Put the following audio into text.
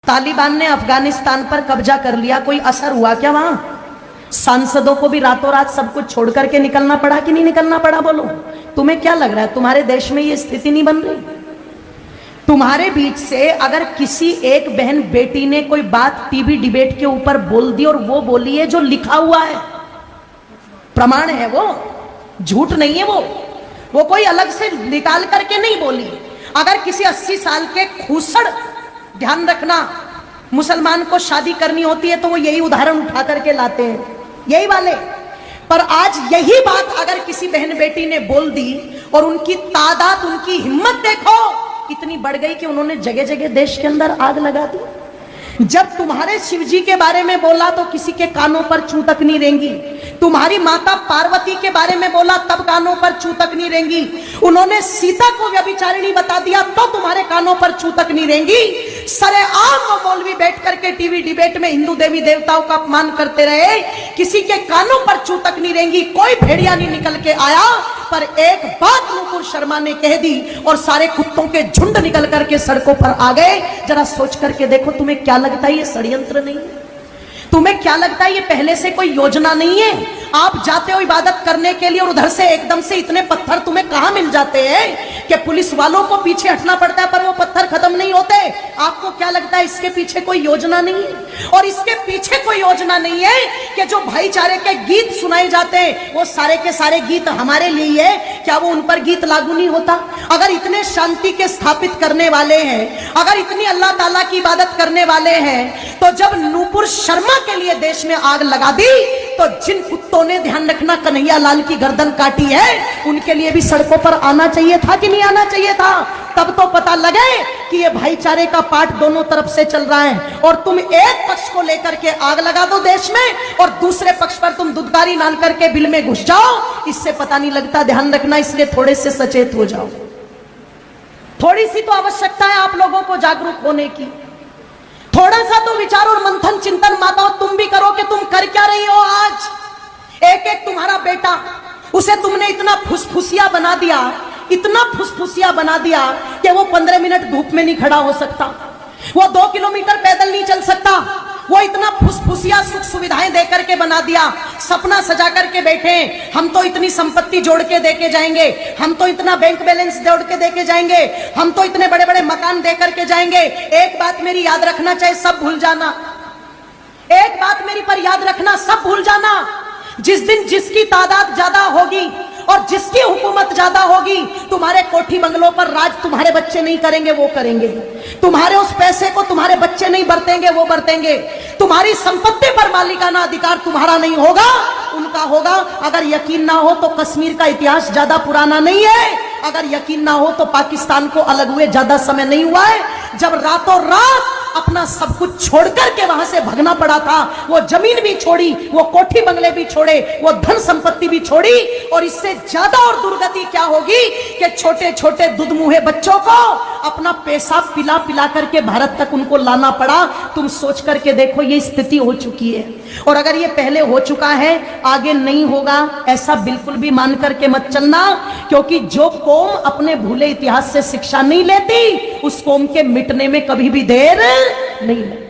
तालिबान ने अफगानिस्तान पर कब्जा कर लिया, कोई असर हुआ क्या वहां? सांसदों को भी रातों रात सब कुछ छोड़ करके निकलना पड़ा कि नहीं निकलना पड़ा? बोलो, तुम्हें क्या लग रहा है तुम्हारे देश में ये स्थिति नहीं बन रही? तुम्हारे बीच से अगर किसी एक बहन बेटी ने कोई बात टीवी डिबेट के ऊपर बोल दी और वो बोली है जो लिखा हुआ है, प्रमाण है, वो झूठ नहीं है, वो कोई अलग से निकाल करके नहीं बोली। अगर किसी 80 साल के खूसड़, ध्यान रखना, मुसलमान को शादी करनी होती है तो वो यही उदाहरण उठा करके लाते हैं, यही वाले। पर आज यही बात अगर किसी बहन बेटी ने बोल दी और उनकी तादाद, उनकी हिम्मत देखो इतनी बढ़ गई कि उन्होंने जगह जगह देश के अंदर आग लगा दी। जब तुम्हारे शिव जी के बारे में बोला तो किसी के कानों पर चू तक नहीं रेंगी। तुम्हारी माता पार्वती के बारे में बोला तब कानों पर चू तक नहीं रेंगी। उन्होंने सीता को व्यभिचारिणी बता दिया तो तुम्हारे कानों पर चू तक नहीं रेंगी। सरेआम वो मौलवी बैठ करके टीवी डिबेट में हिंदू देवी देवताओं का अपमान करते रहे, किसी के कानों पर चू तक नहीं रेंगी। कोई भेड़िया नहीं निकल के आया, पर एक बात नुपुर शर्मा ने कह दी और सारे कुत्तों के झुंड निकल करके सड़कों पर आ गए। जरा सोच करके देखो, तुम्हें क्या लगता है ये षड्यंत्र नहीं है? तुम्हें क्या लगता है ये पहले से कोई योजना नहीं है? आप जाते हो इबादत करने के लिए और उधर से एकदम से इतने पत्थर तुम्हें कहां मिल जाते हैं कि पुलिस वालों को पीछे हटना पड़ता है, पर वो पत्थर खत्म नहीं होते। आपको क्या लगता है इसके पीछे कोई योजना नहीं है? और इसके पीछे कोई योजना नहीं है कि जो भाईचारे के गीत सुनाए जाते हैं वो सारे के सारे गीत हमारे लिए है, क्या वो उन पर गीत लागू नहीं होता? अगर इतने शांति के स्थापित करने वाले हैं, अगर इतनी अल्लाह ताला की इबादत करने वाले हैं, तो जब नुपुर शर्मा के लिए देश में आग लगा दी तो जिन कुत्तों ने, ध्यान रखना, कन्हैया लाल की गर्दन काटी है, उनके लिए भी सड़कों पर आना चाहिए था कि नहीं आना चाहिए था? तब तो पता लगे कि ये भाईचारे का पाठ दोनों तरफ से चल रहा है। और तुम एक पक्ष को लेकर के आग लगा दो देश में और दूसरे पक्ष पर तुम दुदकारी डाल करके बिल में घुस जाओ, इससे पता नहीं लगता। ध्यान रखना, इसलिए थोड़े से सचेत हो जाओ। थोड़ी सी तो आवश्यकता है आप लोगों को जागरूक होने की। थोड़ा सा तो विचार और मंथन चिंतन माताओं तुम भी करो कि तुम कर क्या रही हो आज। एक एक तुम्हारा बेटा, उसे तुमने इतना फुसफुसिया बना दिया, इतना फुसफुसिया बना दिया कि वो 15 मिनट धूप में नहीं खड़ा हो सकता, वो 2 किलोमीटर पैदल नहीं चल सकता। वो इतना फुसफुसिया सुख सुविधाएं देकर के बना दिया, सपना सजा करके बैठे, हम तो इतनी संपत्ति जोड़ के देके जाएंगे, हम तो इतना बैंक बैलेंस जोड़ के देके जाएंगे, हम तो इतने बड़े बड़े मकान दे करके जाएंगे। एक बात मेरी याद रखना, चाहे सब भूल जाना, एक बात मेरी पर याद रखना, सब भूल जाना। जिस दिन जिसकी तादाद ज्यादा होगी और जिसकी हुकूमत ज्यादा होगी, तुम्हारे कोठी बंगलों पर राज तुम्हारे बच्चे नहीं करेंगे, वो करेंगे। तुम्हारे उस पैसे को तुम्हारे बच्चे नहीं बरतेंगे, वो बरतेंगे। तुम्हारी संपत्ति पर मालिकाना अधिकार तुम्हारा नहीं होगा, उनका होगा। अगर यकीन ना हो तो कश्मीर का इतिहास ज्यादा पुराना नहीं है, अगर यकीन ना हो तो पाकिस्तान को अलग हुए ज्यादा समय नहीं हुआ है, जब रातों रात अपना सब कुछ छोड़ करके वहां से भगना पड़ा था। वो जमीन भी छोड़ी, वो कोठी बंगले भी छोड़े, वो धन संपत्ति भी छोड़ी। और इससे ज्यादा और दुर्गति क्या होगी कि छोटे छोटे दुधमुहे बच्चों को अपना पेशाब पिला पिला करके भारत तक उनको लाना पड़ा। तुम सोच करके देखो, ये स्थिति हो चुकी है। और अगर ये पहले हो चुका है, आगे नहीं होगा, ऐसा बिल्कुल भी मान करके मत चलना। क्योंकि जो कौम अपने भूले इतिहास से शिक्षा नहीं लेती, उस कौम के मिटने में कभी भी देर नहीं लगती।